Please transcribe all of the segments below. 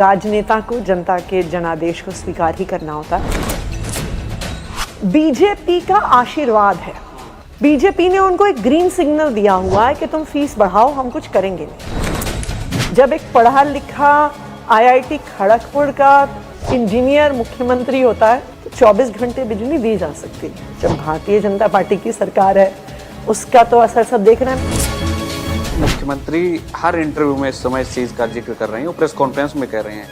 राजनेता को जनता के जनादेश को स्वीकार ही करना होता है। बीजेपी का आशीर्वाद है, बीजेपी ने उनको एक ग्रीन सिग्नल दिया हुआ है कि तुम फीस बढ़ाओ, हम कुछ करेंगे नहीं। जब एक पढ़ा लिखा आईआईटी खड़गपुर का इंजीनियर मुख्यमंत्री होता है तो 24 घंटे बिजली दी जा सकती है। जब भारतीय जनता पार्टी की सरकार है उसका तो असर सब देख रहे हैं। मुख्यमंत्री हर इंटरव्यू में इस समय इस चीज़ का जिक्र कर रही हैं, वो प्रेस कॉन्फ्रेंस में कह रहे हैं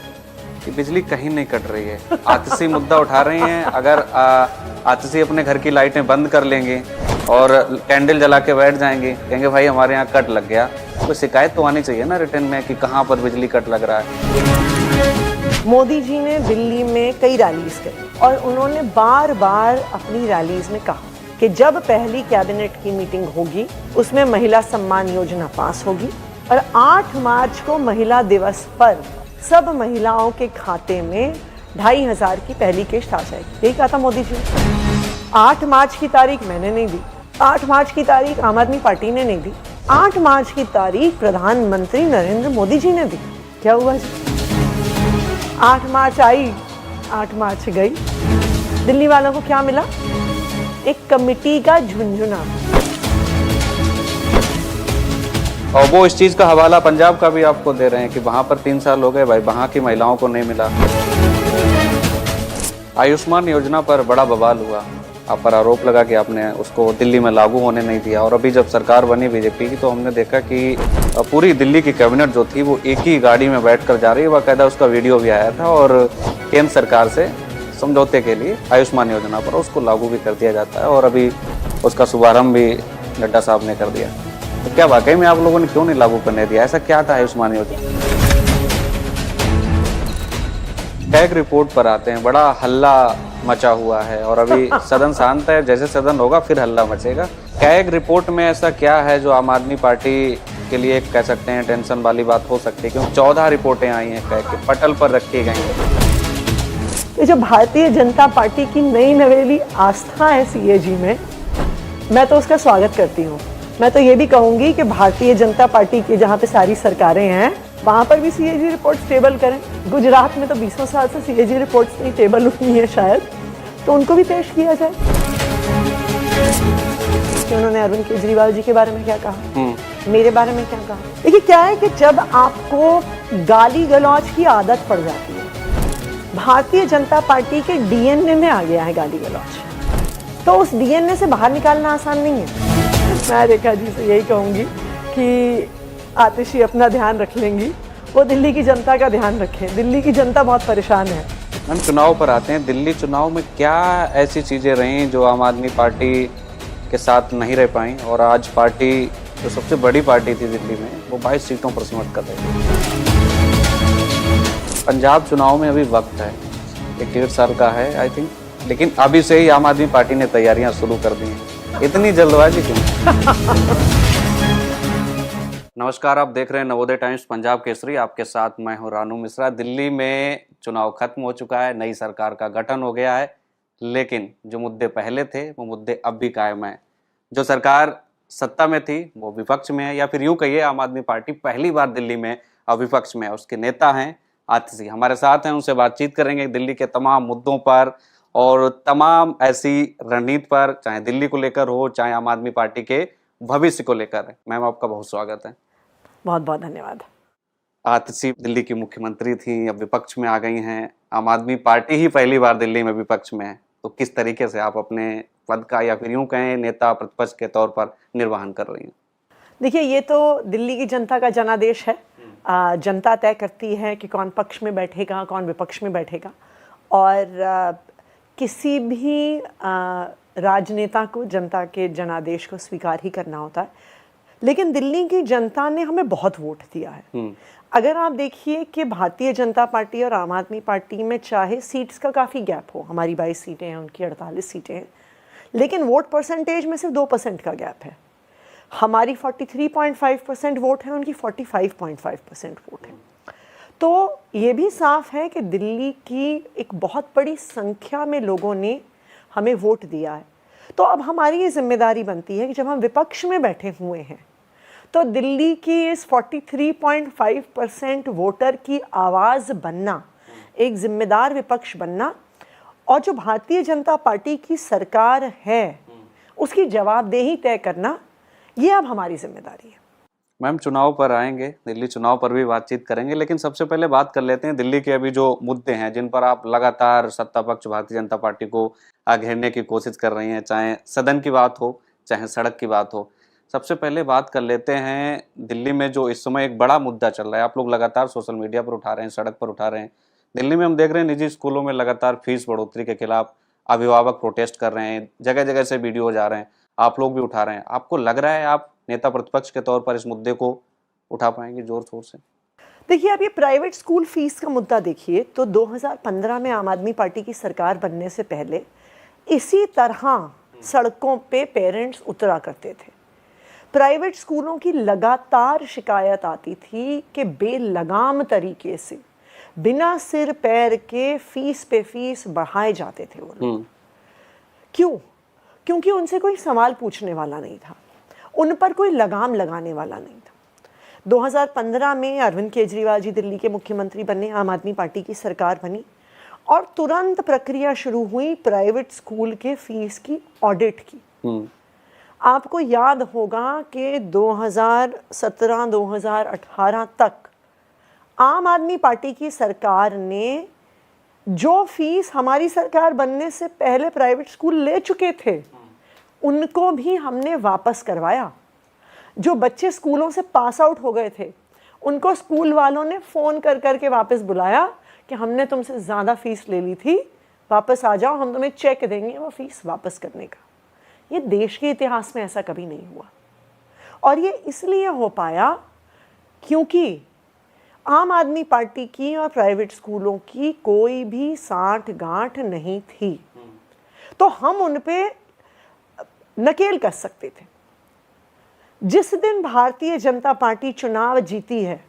कि बिजली कहीं नहीं कट रही है। आतिशी मुद्दा उठा रही हैं। अगर आतिशी अपने घर की लाइटें बंद कर लेंगे और कैंडल जला के बैठ जाएंगे, कहेंगे भाई हमारे यहाँ कट लग गया, कोई शिकायत तो आनी चाहिए ना रिटर्न में कि कहाँ पर बिजली कट लग रहा है। मोदी जी ने दिल्ली में कई रैलीज करी और उन्होंने बार बार अपनी रैलीज में कहा कि जब पहली कैबिनेट की मीटिंग होगी उसमें महिला सम्मान योजना पास होगी और 8 मार्च को महिला दिवस पर सब महिलाओं के खाते में 2500 की पहली किश्त आ जाएगी। यही कहा था मोदी जी ने। 8 मार्च की तारीख मैंने नहीं दी, 8 मार्च की तारीख आम आदमी पार्टी ने नहीं दी, 8 मार्च की तारीख प्रधानमंत्री नरेंद्र मोदी जी ने दी। क्या हुआ जी? 8 मार्च आई, 8 मार्च गई। दिल्ली वालों को क्या मिला? एक कमिटी का झुंझुना। और वो इस चीज़ का हवाला पंजाब का भी आपको दे रहे हैं कि वहाँ पर 3 साल हो गए भाई, वहाँ की महिलाओं को नहीं मिला। आयुष्मान योजना पर बड़ा बवाल हुआ, आप पर आरोप लगा कि आपने उसको दिल्ली में लागू होने नहीं दिया। और अभी जब सरकार बनी बीजेपी की तो हमने देखा कि पूरी दिल्ली की कैबिनेट जो थी वो एक ही गाड़ी में बैठकर जा रही है। बाकायदा उसका वीडियो भी आया था और केंद्र सरकार से समझौते के लिए आयुष्मान योजना पर उसको लागू भी कर दिया जाता है और अभी उसका शुभारंभ भी नड्डा साहब ने कर दिया। तो क्या वाकई में आप लोगों ने क्यों नहीं लागू करने दिया? ऐसा क्या था आयुष्मान योजना? टैग रिपोर्ट पर आते हैं, बड़ा हल्ला मचा हुआ है और अभी सदन शांत है, जैसे सदन होगा फिर हल्ला मचेगा। टैग रिपोर्ट में ऐसा क्या है जो आम आदमी पार्टी के लिए कह सकते हैं टेंशन वाली बात हो सकती है? क्योंकि 14 रिपोर्टें आई हैं टैग के पटल पर रखी गई हैं। ये जो भारतीय जनता पार्टी की नई नवेली आस्था है सीएजी में, मैं तो उसका स्वागत करती हूँ। मैं तो ये भी कहूँगी कि भारतीय जनता पार्टी की जहाँ पे सारी सरकारें हैं वहाँ पर भी सीएजी रिपोर्ट्स टेबल करें। गुजरात में तो 20 साल से सीएजी रिपोर्ट्स नहीं टेबल हुई है शायद, तो उनको भी पेश किया जाए। कि उन्होंने अरविंद केजरीवाल जी के बारे में क्या कहा, मेरे बारे में क्या कहा। देखिए क्या है कि जब आपको गाली गलौज की आदत पड़ जाती है, भारतीय जनता पार्टी के डीएनए में आ गया है गाली गलौज, तो उस डीएनए से बाहर निकालना आसान नहीं है। मैं रेखा जी से यही कहूँगी कि आतिशी अपना ध्यान रख लेंगी, वो दिल्ली की जनता का ध्यान रखें। दिल्ली की जनता बहुत परेशान है। हम चुनाव पर आते हैं। दिल्ली चुनाव में क्या ऐसी चीज़ें रहीं जो आम आदमी पार्टी के साथ नहीं रह पाई और आज पार्टी जो सबसे बड़ी पार्टी थी दिल्ली में वो 22 सीटों पर सिमट कर रही है? पंजाब चुनाव में अभी वक्त है, 1-1.5 साल का है आई थिंक, लेकिन अभी से ही आम आदमी पार्टी ने तैयारियां शुरू कर दी हैं। इतनी जल्दबाजी क्यों? नमस्कार, आप देख रहे हैं नवोदय टाइम्स पंजाब केसरी। आपके साथ मैं हूं रानू मिश्रा। दिल्ली में चुनाव खत्म हो चुका है, नई सरकार का गठन हो गया है, लेकिन जो मुद्दे पहले थे वो मुद्दे अब भी कायम हैं। जो सरकार सत्ता में थी वो विपक्ष में है, या फिर यूँ कहिए आम आदमी पार्टी पहली बार दिल्ली में विपक्ष में है। उसके नेता हैं आतिशी, हमारे साथ हैं, उनसे बातचीत करेंगे दिल्ली के तमाम मुद्दों पर और तमाम ऐसी रणनीति पर, चाहे दिल्ली को लेकर हो चाहे आम आदमी पार्टी के भविष्य को लेकर। मैम आपका बहुत स्वागत है। बहुत बहुत धन्यवाद। आतिशी दिल्ली की मुख्यमंत्री थी, अब विपक्ष में आ गई हैं। आम आदमी पार्टी ही पहली बार दिल्ली में विपक्ष में है, तो किस तरीके से आप अपने पद का या फिर यूँ कहें नेता प्रतिपक्ष के तौर पर निर्वहन कर रही हैं? देखिए ये तो दिल्ली की जनता का जनादेश है। जनता तय करती है कि कौन पक्ष में बैठेगा कौन विपक्ष में बैठेगा, और किसी भी राजनेता को जनता के जनादेश को स्वीकार ही करना होता है। लेकिन दिल्ली की जनता ने हमें बहुत वोट दिया है। अगर आप देखिए कि भारतीय जनता पार्टी और आम आदमी पार्टी में चाहे सीट्स का काफ़ी गैप हो, हमारी 22 सीटें हैं, उनकी 48 सीटें हैं, लेकिन वोट परसेंटेज में सिर्फ 2% का गैप है। हमारी 43.5% वोट है, उनकी 45.5% वोट है। तो ये भी साफ है कि दिल्ली की एक बहुत बड़ी संख्या में लोगों ने हमें वोट दिया है। तो अब हमारी ये जिम्मेदारी बनती है कि जब हम विपक्ष में बैठे हुए हैं तो दिल्ली की इस 43.5% वोटर की आवाज़ बनना, एक जिम्मेदार विपक्ष बनना, और जो भारतीय जनता पार्टी की सरकार है उसकी जवाबदेही तय करना, ये अब हमारी जिम्मेदारी है। मैम, चुनाव पर आएंगे, दिल्ली चुनाव पर भी बातचीत करेंगे, लेकिन सबसे पहले बात कर लेते हैं दिल्ली के अभी जो मुद्दे हैं जिन पर आप लगातार सत्ता पक्ष भारतीय जनता पार्टी को घेरने की कोशिश कर रही हैं, चाहे सदन की बात हो चाहे सड़क की बात हो। सबसे पहले बात कर लेते हैं दिल्ली में जो इस समय एक बड़ा मुद्दा चल रहा है, आप लोग लगातार सोशल मीडिया पर उठा रहे हैं, सड़क पर उठा रहे हैं। दिल्ली में हम देख रहे हैं निजी स्कूलों में लगातार फीस बढ़ोतरी के खिलाफ अभिभावक प्रोटेस्ट कर रहे हैं, जगह जगह से वीडियो जा रहे हैं, आप लोग भी उठा रहे हैं। आपको लग रहा है आप नेता प्रतिपक्ष के तौर पर इस मुद्दे को उठा पाएंगे जोर शोर से? देखिए, आप ये प्राइवेट स्कूल फीस का मुद्दा देखिए तो 2015 में आम आदमी पार्टी की सरकार बनने से पहले इसी तरह सड़कों पे पेरेंट्स उतरा करते थे। प्राइवेट स्कूलों की लगातार शिकायत आती थी कि बेलगाम तरीके से बिना सिर पैर के फीस पे फीस बढ़ाए जाते थे वो लोग। क्यों? क्योंकि उनसे कोई सवाल पूछने वाला नहीं था, उन पर कोई लगाम लगाने वाला नहीं था। 2015 में अरविंद केजरीवाल जी दिल्ली के मुख्यमंत्री बने, आम आदमी पार्टी की सरकार बनी और तुरंत प्रक्रिया शुरू हुई प्राइवेट स्कूल के फीस की ऑडिट की। आपको याद होगा कि 2017-2018 तक आम आदमी पार्टी की सरकार ने जो फीस हमारी सरकार बनने से पहले प्राइवेट स्कूल ले चुके थे उनको भी हमने वापस करवाया। जो बच्चे स्कूलों से पास आउट हो गए थे उनको स्कूल वालों ने फ़ोन कर करके वापस बुलाया कि हमने तुमसे ज़्यादा फीस ले ली थी, वापस आ जाओ, हम तुम्हें चेक देंगे वो फीस वापस करने का। ये देश के इतिहास में ऐसा कभी नहीं हुआ, और ये इसलिए हो पाया क्योंकि आम आदमी पार्टी की और प्राइवेट स्कूलों की कोई भी साठ गांठ नहीं थी, तो हम उन पे नकेल कस सकते थे। जिस दिन भारतीय जनता पार्टी चुनाव जीती है,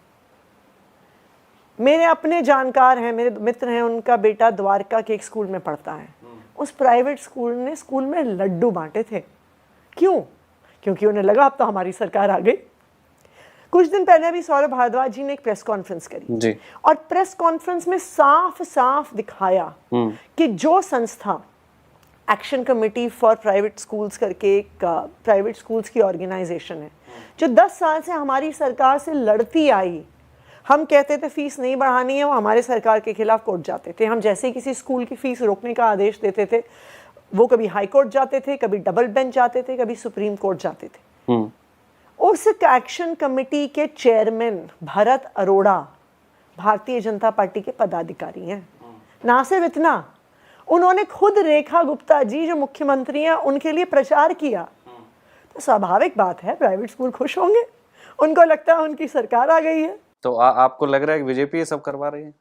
मेरे अपने जानकार हैं, मेरे मित्र हैं, उनका बेटा द्वारका के एक स्कूल में पढ़ता है। उस प्राइवेट स्कूल ने स्कूल में लड्डू बांटे थे। क्यों? क्योंकि उन्हें लगा अब तो हमारी सरकार आ गई। कुछ दिन पहले भी सौरभ भारद्वाज जी ने एक प्रेस कॉन्फ्रेंस करी जी। और प्रेस कॉन्फ्रेंस में साफ साफ दिखाया कि जो संस्था action committee for private schools करके एक प्राइवेट स्कूल्स की ऑर्गेनाइजेशन है जो 10 साल से हमारी सरकार से लड़ती आई। हम कहते थे फीस नहीं बढ़ानी है, वो हमारे सरकार के खिलाफ कोर्ट जाते थे। हम जैसे ही किसी स्कूल की फीस रोकने का आदेश देते थे वो कभी हाई कोर्ट जाते थे, कभी डबल बेंच जाते थे, कभी सुप्रीम कोर्ट जाते थे। उस एक्शन कमेटी के चेयरमैन भरत अरोड़ा भारतीय जनता पार्टी के पदाधिकारी हैं। ना सिर्फ इतना, उन्होंने खुद रेखा गुप्ता जी जो मुख्यमंत्री हैं उनके लिए प्रचार किया। तो स्वाभाविक बात है प्राइवेट स्कूल खुश होंगे, उनको लगता है उनकी सरकार आ गई है। तो आपको लग रहा है कि बीजेपी ये सब करवा रही है?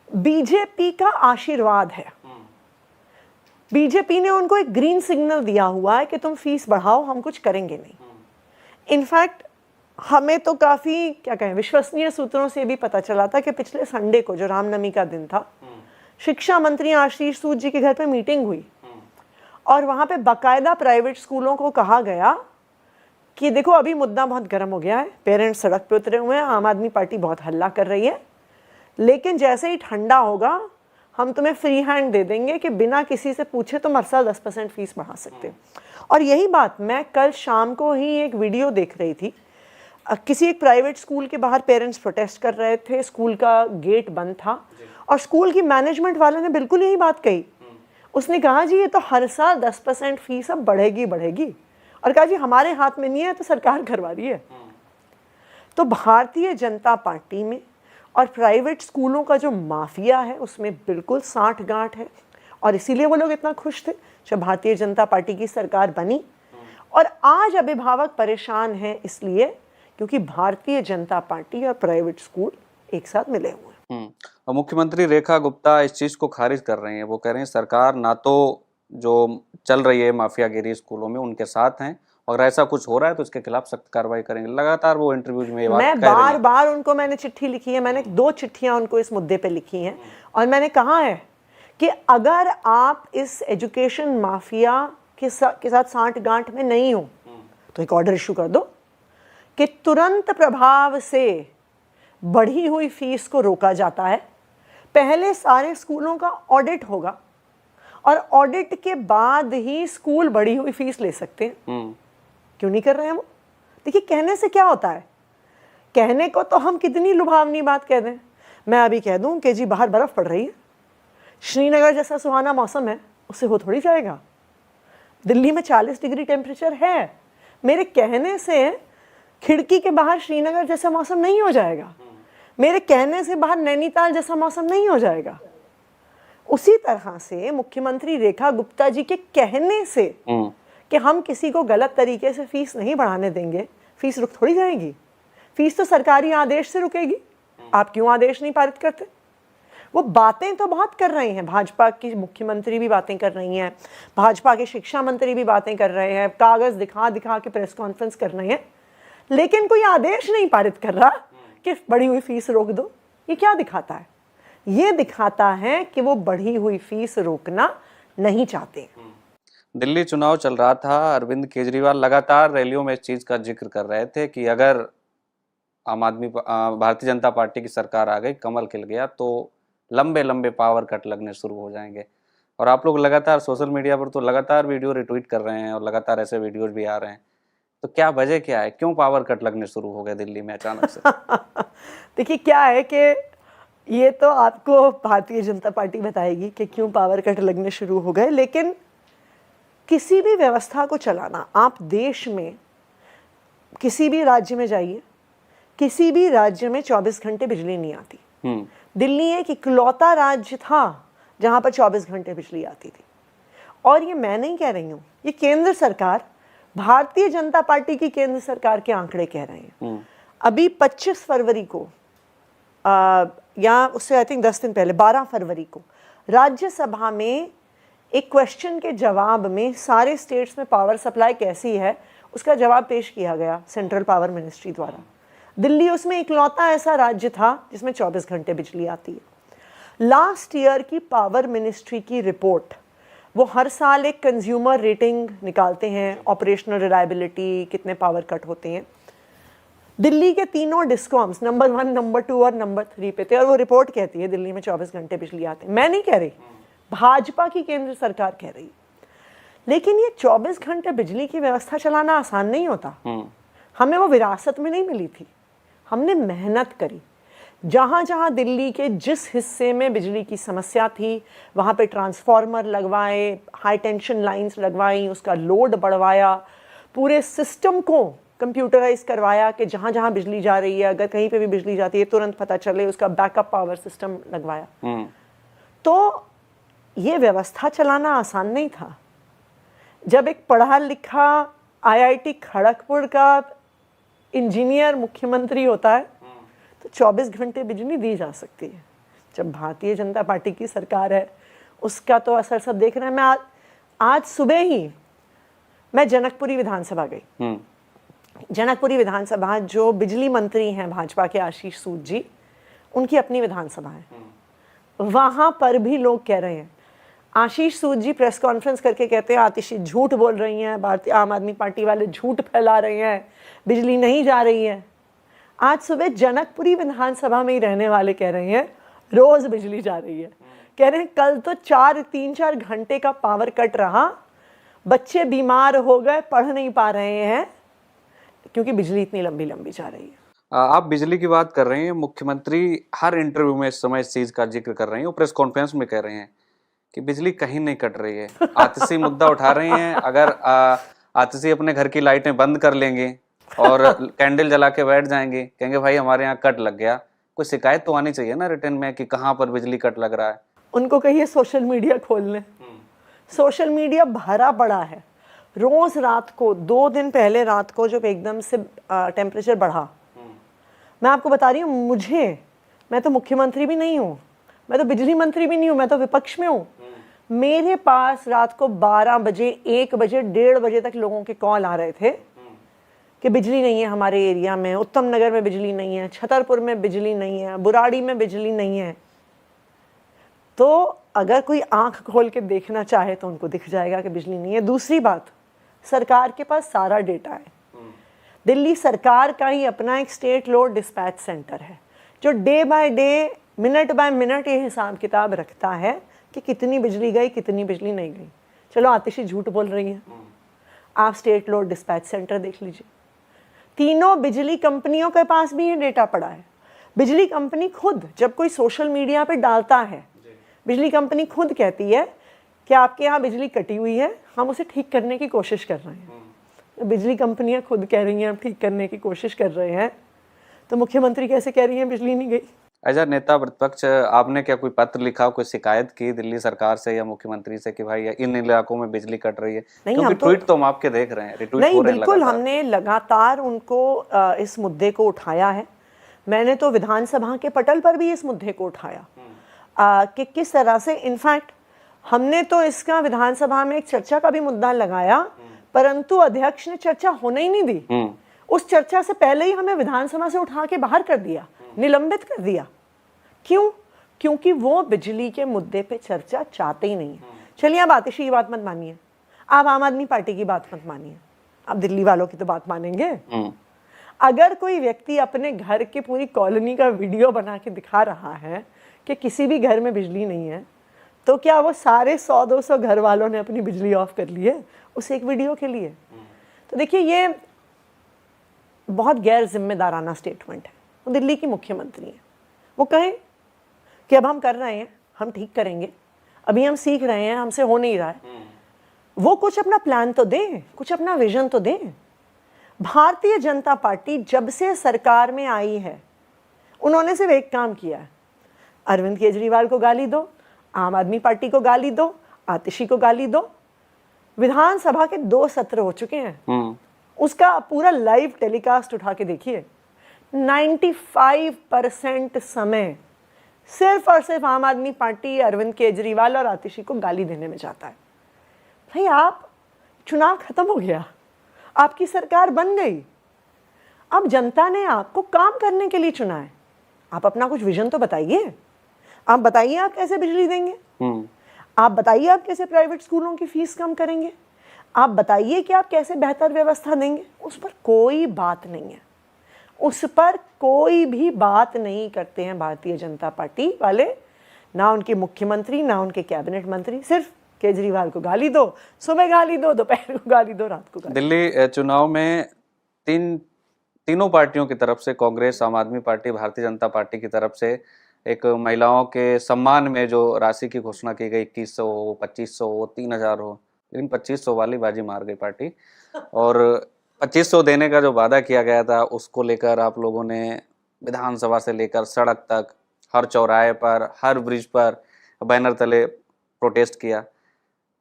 बीजेपी का आशीर्वाद है। बीजेपी ने उनको एक ग्रीन सिग्नल दिया हुआ है कि तुम फीस बढ़ाओ, हम कुछ करेंगे नहीं। इनफैक्ट हमें तो काफी क्या कहें विश्वसनीय सूत्रों से भी पता चला था कि पिछले संडे को जो रामनवमी का दिन था, शिक्षा मंत्री आशीष सूद जी के घर पे मीटिंग हुई और वहां पे बाकायदा प्राइवेट स्कूलों को कहा गया कि देखो अभी मुद्दा बहुत गर्म हो गया है, पेरेंट्स सड़क पे उतरे हुए हैं, आम आदमी पार्टी बहुत हल्ला कर रही है, लेकिन जैसे ही ठंडा होगा हम तुम्हें फ्री हैंड दे देंगे कि बिना किसी से पूछे तुम हर साल 10% फीस बढ़ा सकते हो। और यही बात मैं कल शाम को ही एक वीडियो देख रही थी, किसी एक प्राइवेट स्कूल के बाहर पेरेंट्स प्रोटेस्ट कर रहे थे, स्कूल का गेट बंद था और स्कूल की मैनेजमेंट वाले ने बिल्कुल यही बात कही। उसने कहा जी ये तो हर साल 10% फीस अब बढ़ेगी बढ़ेगी, और कहा जी हमारे हाथ में नहीं है तो सरकार करवा रही है। तो भारतीय जनता पार्टी में और प्राइवेट स्कूलों का जो माफिया है उसमें बिल्कुल साठ गांठ है, और इसीलिए वो लोग इतना खुश थे जब भारतीय जनता पार्टी की सरकार बनी। और आज अभिभावक परेशान हैं इसलिए क्योंकि भारतीय जनता पार्टी और प्राइवेट स्कूल एक साथ मिले हुए हैं। और मुख्यमंत्री रेखा गुप्ता इस चीज को खारिज कर रही हैं। वो कह रहे हैं सरकार ना तो जो चल रही है माफियागिरी स्कूलों में उनके साथ हैं, और ऐसा कुछ हो रहा है तो इसके खिलाफ सख्त कार्रवाई करेंगे। लगातार वो इंटरव्यूज में ये बात मैं बार बार उनको मैंने चिट्ठी लिखी है, मैंने 2 चिट्ठियां उनको इस मुद्दे पे लिखी हैं, और मैंने कहा है कि अगर आप इस एजुकेशन माफिया के साथ साठ गांठ में नहीं हो तो एक ऑर्डर इशू कर दो कि तुरंत प्रभाव से बढ़ी हुई फीस को रोका जाता है। पहले सारे स्कूलों का ऑडिट होगा और ऑडिट के बाद ही स्कूल बढ़ी हुई फीस ले सकते हैं। क्यों नहीं कर रहे हैं वो? देखिए, कहने से क्या होता है, कहने को तो हम कितनी लुभावनी बात कह दें। मैं अभी कह दूं कि जी बाहर बर्फ पड़ रही है, श्रीनगर जैसा सुहाना मौसम है, उससे हो थोड़ी जाएगा। दिल्ली में 40 डिग्री टेम्परेचर है, मेरे कहने से खिड़की के बाहर श्रीनगर जैसा मौसम नहीं हो जाएगा, मेरे कहने से बाहर नैनीताल जैसा मौसम नहीं हो जाएगा। उसी तरह से मुख्यमंत्री रेखा गुप्ता जी के कहने से कि हम किसी को गलत तरीके से फीस नहीं बढ़ाने देंगे, फीस रुक थोड़ी जाएगी। फीस तो सरकारी आदेश से रुकेगी। आप क्यों आदेश नहीं पारित करते? वो बातें तो बहुत कर रहे हैं, भाजपा की मुख्यमंत्री भी बातें कर रही हैं, भाजपा के शिक्षा मंत्री भी बातें कर रहे हैं, कागज दिखा दिखा के प्रेस कॉन्फ्रेंस कर रहे हैं, लेकिन कोई आदेश नहीं पारित कर रहा कि बढ़ी हुई फीस रोक दो। ये क्या दिखाता है? ये दिखाता है कि वो बढ़ी हुई फीस रोकना नहीं चाहते। दिल्ली चुनाव चल रहा था, अरविंद केजरीवाल लगातार रैलियों में इस चीज का जिक्र कर रहे थे कि अगर भारतीय जनता पार्टी की सरकार आ गई, कमल खिल गया, तो लंबे लंबे पावर कट लगने शुरू हो जाएंगे। और आप लोग लगातार सोशल मीडिया पर तो लगातार वीडियो रिट्वीट कर रहे हैं और लगातार ऐसे वीडियोज भी आ रहे हैं। तो क्या वजह क्या है, क्यों पावर कट लगने शुरू हो गए दिल्ली में अचानक से? देखिए, क्या है कि ये तो आपको भारतीय जनता पार्टी बताएगी कि क्यों पावर कट लगने शुरू हो गए, लेकिन किसी भी व्यवस्था को चलाना, आप देश में किसी भी राज्य में जाइए, किसी भी राज्य में 24 घंटे बिजली नहीं आती। दिल्ली एक इकलौता राज्य था जहां पर 24 घंटे बिजली आती थी। और ये मैं नहीं कह रही हूँ, ये केंद्र सरकार, भारतीय जनता पार्टी की केंद्र सरकार के आंकड़े कह रहे हैं। अभी 25 फरवरी को या उससे आई थिंक 10 दिन पहले 12 फरवरी को राज्यसभा में एक क्वेश्चन के जवाब में सारे स्टेट्स में पावर सप्लाई कैसी है उसका जवाब पेश किया गया सेंट्रल पावर मिनिस्ट्री द्वारा। दिल्ली उसमें इकलौता ऐसा राज्य था जिसमें 24 घंटे बिजली आती है। लास्ट ईयर की पावर मिनिस्ट्री की रिपोर्ट, वो हर साल एक कंज्यूमर रेटिंग निकालते हैं, ऑपरेशनल रिलायबिलिटी, कितने पावर कट होते हैं। दिल्ली के तीनों डिस्कॉम्स नंबर 1, नंबर 2 और नंबर 3 पे थे और वो रिपोर्ट कहती है दिल्ली में 24 घंटे बिजली आते हैं। मैं नहीं कह रही, भाजपा की केंद्र सरकार कह रही। लेकिन ये 24 घंटे बिजली की व्यवस्था चलाना आसान नहीं होता। हमें वो विरासत में नहीं मिली थी, हमने मेहनत करी। जहाँ जहाँ दिल्ली के जिस हिस्से में बिजली की समस्या थी वहाँ पे ट्रांसफार्मर लगवाए, हाई टेंशन लाइंस लगवाई, उसका लोड बढ़वाया, पूरे सिस्टम को कंप्यूटराइज करवाया कि जहाँ जहाँ बिजली जा रही है, अगर कहीं पे भी बिजली जाती है तुरंत पता चले, उसका बैकअप पावर सिस्टम लगवाया। तो ये व्यवस्था चलाना आसान नहीं था। जब एक पढ़ा लिखा IIT खड़गपुर का इंजीनियर मुख्यमंत्री होता है तो 24 घंटे बिजली दी जा सकती है। जब भारतीय जनता पार्टी की सरकार है उसका तो असर सब देख रहे हैं। मैं आज सुबह ही मैं जनकपुरी विधानसभा गई। जनकपुरी विधानसभा, जो बिजली मंत्री हैं भाजपा के आशीष सूद जी, उनकी अपनी विधानसभा है। वहां पर भी लोग कह रहे हैं, आशीष सूद जी प्रेस कॉन्फ्रेंस करके कहते हैं आतिशी झूठ बोल रही हैं, भारतीय आम आदमी पार्टी वाले झूठ फैला रहे हैं, बिजली नहीं जा रही है। आज सुबह जनकपुरी विधानसभा में ही रहने वाले कह रहे हैं रोज बिजली जा रही है। कह रहे हैं कल तो 3-4 घंटे का पावर कट रहा, बच्चे बीमार हो गए, पढ़ नहीं पा रहे हैं क्योंकि बिजली इतनी लंबी लंबी जा रही है। आप बिजली की बात कर रहे हैं, मुख्यमंत्री हर इंटरव्यू में इस समय इस चीज का जिक्र कर रहे हैं, वो प्रेस कॉन्फ्रेंस में कह रहे हैं कि बिजली कहीं नहीं कट रही है। आतिशी मुद्दा उठा रहे हैं, अगर आतिशी अपने घर की लाइटें बंद कर लेंगे और कैंडल जला के बैठ जाएंगे, कहेंगे भाई हमारे यहाँ कट लग गया, कोई शिकायत तो आनी चाहिए ना रिटर्न में कि कहाँ पर बिजली कट लग रहा है। उनको कहिए सोशल मीडिया खोल लें। सोशल मीडिया भरा पड़ा है। रोज रात को 2 दिन पहले रात को जब एकदम से टेम्परेचर बढ़ा, मैं आपको बता रही हूँ, मैं तो मुख्यमंत्री भी नहीं हूँ, मैं तो बिजली मंत्री भी नहीं हूँ, मैं तो विपक्ष में हूँ। मेरे पास रात को 12 बजे, 1 बजे, 1:30 बजे तक लोगों के कॉल आ रहे थे कि बिजली नहीं है हमारे एरिया में, उत्तम नगर में बिजली नहीं है, छतरपुर में बिजली नहीं है, बुराड़ी में बिजली नहीं है। तो अगर कोई आंख खोल के देखना चाहे तो उनको दिख जाएगा कि बिजली नहीं है। दूसरी बात, सरकार के पास सारा डेटा है। दिल्ली सरकार का ही अपना एक स्टेट लोड डिस्पैच सेंटर है जो day by day, minute by minute ये हिसाब किताब रखता है कि कितनी बिजली गई, कितनी बिजली नहीं गई। चलो आतिशी झूठ बोल रही है, आप स्टेट लोड डिस्पैच सेंटर देख लीजिए। तीनों बिजली कंपनियों के पास भी ये डेटा पड़ा है। बिजली कंपनी खुद जब कोई सोशल मीडिया पे डालता है, बिजली कंपनी खुद कहती है कि आपके यहाँ बिजली कटी हुई है, हम उसे ठीक करने की कोशिश कर रहे हैं। बिजली कंपनियां खुद कह रही हैं हम ठीक करने की कोशिश कर रहे हैं, तो मुख्यमंत्री कैसे कह रही हैं बिजली नहीं गई? एज अ नेता प्रतिपक्ष आपने क्या कोई पत्र लिखा, कोई शिकायत की दिल्ली सरकार से या मुख्यमंत्री से कि भाई इन इलाकों में बिजली कट रही है? नहीं, क्योंकि ट्वीट तो हम आपके देख रहे हैं, रिट्वीट नहीं हो रहे हैं बिल्कुल, लगातार। हमने लगातार उनको इस मुद्दे को उठाया है। मैंने तो विधानसभा के पटल पर भी इस मुद्दे को उठाया कि किस तरह से, इनफैक्ट हमने तो इसका विधानसभा में एक चर्चा का भी मुद्दा लगाया, परंतु अध्यक्ष ने चर्चा होने ही नहीं दी। उस चर्चा से पहले ही हमें विधानसभा से उठा के बाहर कर दिया, निलंबित कर दिया। क्यों? क्योंकि वो बिजली के मुद्दे पे चर्चा चाहते ही नहीं है। चलिए आप आतिशी की बात मत मानिए, आप आम आदमी पार्टी की बात मत मानिए, आप दिल्ली वालों की तो बात मानेंगे। अगर कोई व्यक्ति अपने घर के पूरी कॉलोनी का वीडियो बना के दिखा रहा है कि किसी भी घर में बिजली नहीं है, तो क्या वो सारे 100-200 घर वालों ने अपनी बिजली ऑफ कर ली है उस एक वीडियो के लिए? तो देखिए ये बहुत गैर जिम्मेदाराना स्टेटमेंट है। वो दिल्ली की मुख्यमंत्री है, वो कहें कि अब हम कर रहे हैं, हम ठीक करेंगे, अभी हम सीख रहे हैं, हमसे हो नहीं रहा है। वो कुछ अपना प्लान तो दें, कुछ अपना विजन तो दें। भारतीय जनता पार्टी जब से सरकार में आई है उन्होंने सिर्फ एक काम किया है, अरविंद केजरीवाल को गाली दो, आम आदमी पार्टी को गाली दो, आतिशी को गाली दो। विधानसभा के 2 सत्र हो चुके हैं, उसका पूरा लाइव टेलीकास्ट उठा के देखिए। 95% समय सिर्फ और सिर्फ आम आदमी पार्टी, अरविंद केजरीवाल और आतिशी को गाली देने में जाता है। भाई आप, चुनाव खत्म हो गया, आपकी सरकार बन गई, अब जनता ने आपको काम करने के लिए चुना है, आप अपना कुछ विजन तो बताइए। आप बताइए आप कैसे बिजली देंगे, आप बताइए आप कैसे प्राइवेट स्कूलों की फीस कम करेंगे, आप बताइए कि आप कैसे बेहतर व्यवस्था देंगे। उस पर कोई बात नहीं है, उस पर कोई भी बात नहीं करते हैं भारतीय जनता पार्टी वाले, ना उनके मुख्यमंत्री ना उनके कैबिनेट मंत्री। सिर्फ केजरीवाल को गाली दो, सुबह गाली दो, दोपहर को गाली दो, रात को गाली। दिल्ली चुनाव में तीनों पार्टियों की तरफ से, कांग्रेस, आम आदमी पार्टी, भारतीय जनता पार्टी की तरफ से एक महिलाओं के सम्मान में जो राशि की घोषणा की गई, 2100 हो, 2500 हो, 3000 हो, लेकिन 2500 वाली बाजी मार गई पार्टी। और 2500 देने का जो वादा किया गया था उसको लेकर आप लोगों ने विधानसभा से लेकर सड़क तक, हर चौराहे पर, हर ब्रिज पर बैनर तले प्रोटेस्ट किया।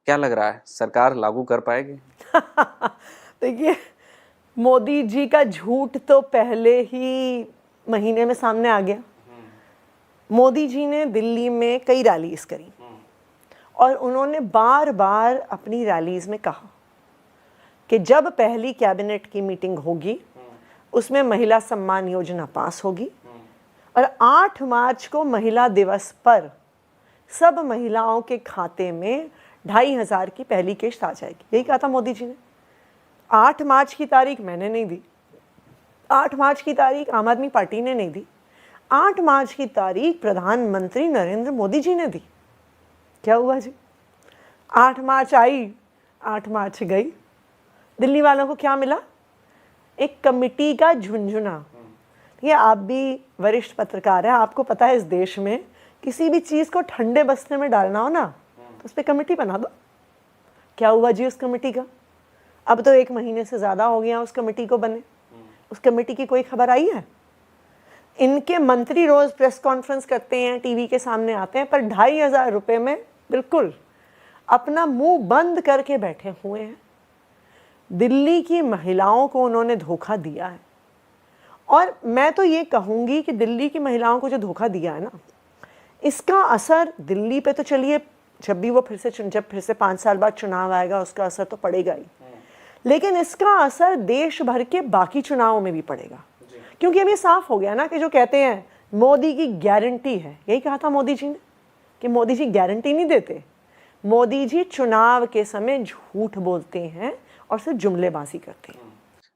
क्या लग रहा है, सरकार लागू कर पाएगी? देखिए, मोदी जी का झूठ तो पहले ही महीने में सामने आ गया। मोदी जी ने दिल्ली में कई रैलीज करी और उन्होंने बार बार अपनी रैलीज में कहा कि जब पहली कैबिनेट की मीटिंग होगी उसमें महिला सम्मान योजना पास होगी और 8 मार्च को महिला दिवस पर सब महिलाओं के खाते में 2500 की पहली किश्त आ जाएगी। यही कहा था मोदी जी ने। 8 मार्च की तारीख मैंने नहीं दी, 8 मार्च की तारीख आम आदमी पार्टी ने नहीं दी, 8 मार्च की तारीख प्रधानमंत्री नरेंद्र मोदी जी ने दी। क्या हुआ जी? 8 मार्च आई, 8 मार्च गई, दिल्ली वालों को क्या मिला? एक कमिटी का झुंझुना। ये आप भी वरिष्ठ पत्रकार हैं, आपको पता है इस देश में किसी भी चीज़ को ठंडे बस्ते में डालना हो ना तो उस पर कमेटी बना दो। क्या हुआ जी उस कमेटी का? अब तो 1 महीने से ज़्यादा हो गया उस कमेटी को बने, उस कमेटी की कोई खबर आई है? इनके मंत्री रोज़ प्रेस कॉन्फ्रेंस करते हैं, टीवी के सामने आते हैं, पर 2500 रुपये में बिल्कुल अपना मुंह बंद करके बैठे हुए हैं। दिल्ली की महिलाओं को उन्होंने धोखा दिया है। और मैं तो ये कहूँगी कि दिल्ली की महिलाओं को जो धोखा दिया है ना, इसका असर दिल्ली पे तो चलिए, जब फिर से 5 साल बाद चुनाव आएगा उसका असर तो पड़ेगा ही, लेकिन इसका असर देश भर के बाकी चुनावों में भी पड़ेगा। क्योंकि अब ये साफ हो गया ना कि जो कहते हैं मोदी की गारंटी है, यही कहा था मोदी जी ने कि मोदी जी गारंटी नहीं देते, मोदी जी चुनाव के समय झूठ बोलते हैं और सिर्फ जुमलेबाजी करते हैं।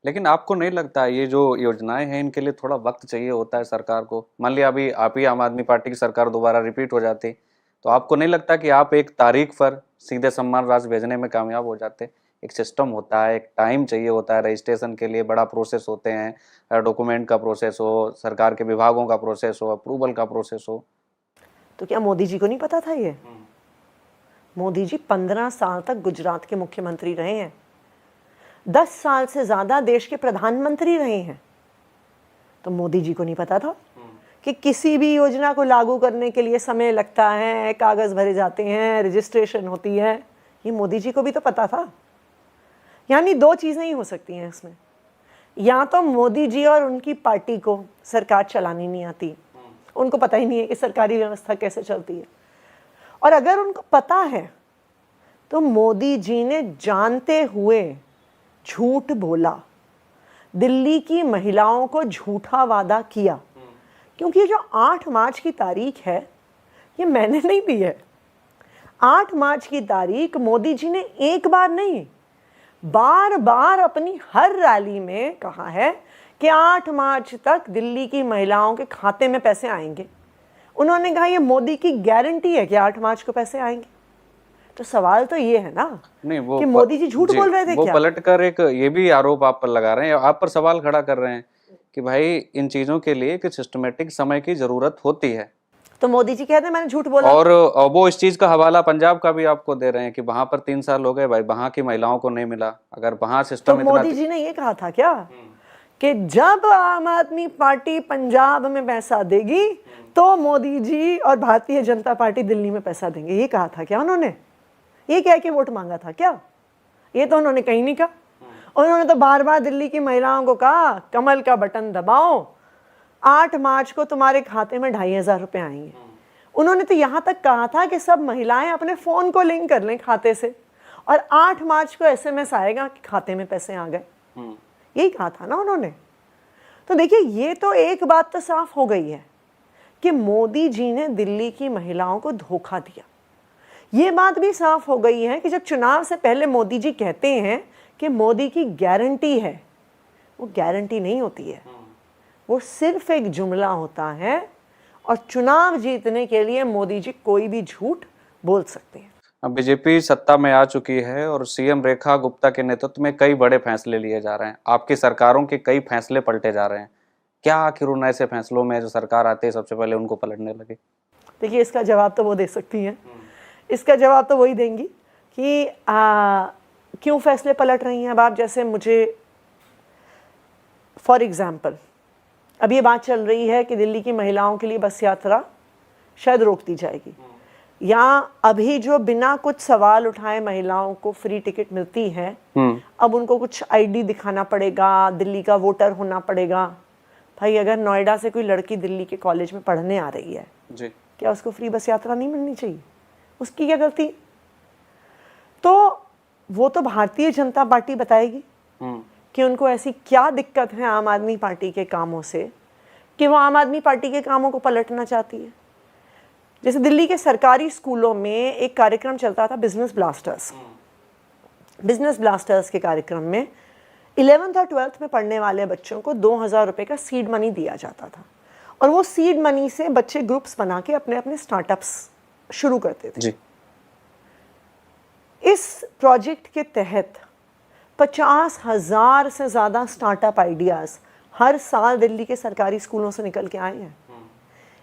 लेकिन आपको नहीं लगता ये जो योजनाएं हैं इनके लिए थोड़ा वक्त चाहिए होता है सरकार को? मान लिया अभी आप ही आम आदमी पार्टी की सरकार दोबारा रिपीट हो जाती, तो आपको नहीं लगता कि आप एक तारीख पर सीधे सम्मान राशि भेजने में कामयाब हो जाते? एक सिस्टम होता है, एक टाइम चाहिए होता है, रजिस्ट्रेशन के लिए बड़ा प्रोसेस होते हैं, डॉक्यूमेंट का प्रोसेस हो, सरकार के विभागों का प्रोसेस हो, अप्रूवल का प्रोसेस हो। तो क्या मोदी जी को नहीं पता था ये? मोदी जी 15 साल तक गुजरात के मुख्यमंत्री रहे हैं, 10 साल से ज्यादा देश के प्रधानमंत्री रहे हैं। तो मोदी जी को नहीं पता था कि किसी भी योजना को लागू करने के लिए समय लगता है, कागज भरे जाते हैं, रजिस्ट्रेशन होती है? ये मोदी जी को भी तो पता था। यानी दो चीजें ही हो सकती हैं इसमें, या तो मोदी जी और उनकी पार्टी को सरकार चलानी नहीं आती, उनको पता ही नहीं है कि सरकारी व्यवस्था कैसे चलती है, और अगर उनको पता है तो मोदी जी ने जानते हुए झूठ बोला, दिल्ली की महिलाओं को झूठा वादा किया। क्योंकि ये जो 8 मार्च की तारीख है ये मैंने नहीं दी है। 8 मार्च की तारीख मोदी जी ने एक बार नहीं, बार बार अपनी हर रैली में कहा है कि 8 मार्च तक दिल्ली की महिलाओं के खाते में पैसे आएंगे। उन्होंने कहा ये मोदी की गारंटी है कि 8 मार्च को पैसे आएंगे। तो सवाल तो ये है ना, नहीं वो कि मोदी जी झूठ बोल रहे थे वो क्या? पलट कर एक ये भी आरोप आप पर लगा रहे हैं, आप पर सवाल खड़ा कर रहे हैं कि भाई इन चीजों के लिए एक सिस्टमेटिक समय की जरूरत होती है। तो मोदी जी कहते हैं मैंने झूठ बोला। और वो इस चीज का हवाला पंजाब का भी आपको दे रहे हैं कि वहां पर 3 साल हो गए भाई, वहां की महिलाओं को नहीं मिला। अगर वहां तो सिस्टम इतना मोदी जी ने ये कहा था क्या कि जब आम आदमी पार्टी पंजाब में पैसा देगी तो मोदी जी और भारतीय जनता पार्टी दिल्ली में पैसा देंगे? ये कहा था क्या उन्होंने? ये कह के वोट मांगा था क्या? ये तो उन्होंने कहीं नहीं कहा। उन्होंने तो बार बार दिल्ली की महिलाओं को कहा कमल का बटन दबाओ, 8 मार्च को तुम्हारे खाते में 2,500 रुपए आएंगे। उन्होंने तो यहाँ तक कहा था कि सब महिलाएं अपने फोन को लिंक कर लें खाते से, और 8 मार्च को SMS आएगा कि खाते में पैसे आ गए। यही कहा था ना उन्होंने। तो देखिए ये तो एक बात तो साफ हो गई है कि मोदी जी ने दिल्ली की महिलाओं को धोखा दिया। ये बात भी साफ हो गई है कि जब चुनाव से पहले मोदी जी कहते हैं कि मोदी की गारंटी है, वो गारंटी नहीं होती है, वो सिर्फ एक जुमला होता है, और चुनाव जीतने के लिए मोदी जी कोई भी झूठ बोल सकते हैं। अब बीजेपी सत्ता में आ चुकी है और सीएम रेखा गुप्ता के नेतृत्व में कई बड़े फैसले लिए जा रहे हैं। आपकी सरकारों के कई फैसले पलटे जा रहे हैं। क्या आखिर उन ऐसे फैसलों में जो सरकार आते ही सबसे पहले उनको पलटने लगे? देखिए इसका जवाब तो वो दे सकती हैं। इसका जवाब तो वही देंगी कि क्यों फैसले पलट रही हैं। अब आप जैसे मुझे फॉर एग्जाम्पल, अब ये बात चल रही है कि दिल्ली की महिलाओं के लिए बस यात्रा शायद रोक दी जाएगी, या अभी जो बिना कुछ सवाल उठाए महिलाओं को फ्री टिकट मिलती है अब उनको कुछ ID दिखाना पड़ेगा, दिल्ली का वोटर होना पड़ेगा। भाई अगर नोएडा से कोई लड़की दिल्ली के कॉलेज में पढ़ने आ रही है जी, क्या उसको फ्री बस यात्रा नहीं मिलनी चाहिए? उसकी क्या गलती? तो वो तो भारतीय जनता पार्टी बताएगी कि उनको ऐसी क्या दिक्कत है आम आदमी पार्टी के कामों से कि वो आम आदमी पार्टी के कामों को पलटना चाहती है। जैसे दिल्ली के सरकारी स्कूलों में एक कार्यक्रम चलता था बिजनेस ब्लास्टर्स। बिजनेस ब्लास्टर्स के कार्यक्रम में 11th और 12th में पढ़ने वाले बच्चों को 2,000 रुपए का सीड मनी दिया जाता था, और वो सीड मनी से बच्चे ग्रुप्स बना के अपने अपने स्टार्टअप्स शुरू करते थे। जी। इस प्रोजेक्ट के तहत 50,000 से ज़्यादा स्टार्टअप आइडियाज़ हर साल दिल्ली के सरकारी स्कूलों से निकल के आए हैं।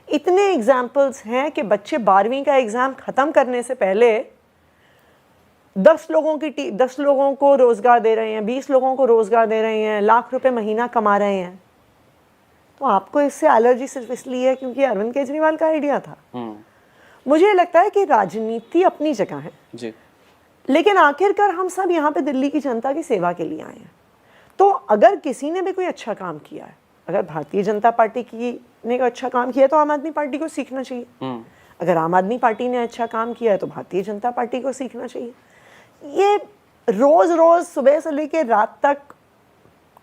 इतने एग्जाम्पल्स हैं कि बच्चे 12वीं का एग्ज़ाम ख़त्म करने से पहले 10 लोगों को रोज़गार दे रहे हैं, 20 लोगों को रोज़गार दे रहे हैं, लाख रुपए महीना कमा रहे हैं। तो आपको इससे एलर्जी सिर्फ इसलिए है क्योंकि अरविंद केजरीवाल का आइडिया था। मुझे लगता है कि राजनीति अपनी जगह है जी, लेकिन आखिरकार हम सब यहाँ पे दिल्ली की जनता की सेवा के लिए आए हैं। तो अगर किसी ने भी कोई अच्छा काम किया है, अगर भारतीय जनता पार्टी की ने कोई अच्छा काम किया है तो आम आदमी पार्टी को सीखना चाहिए। अगर आम आदमी पार्टी ने अच्छा काम किया है तो भारतीय जनता पार्टी को सीखना चाहिए। ये रोज रोज सुबह से लेकर रात तक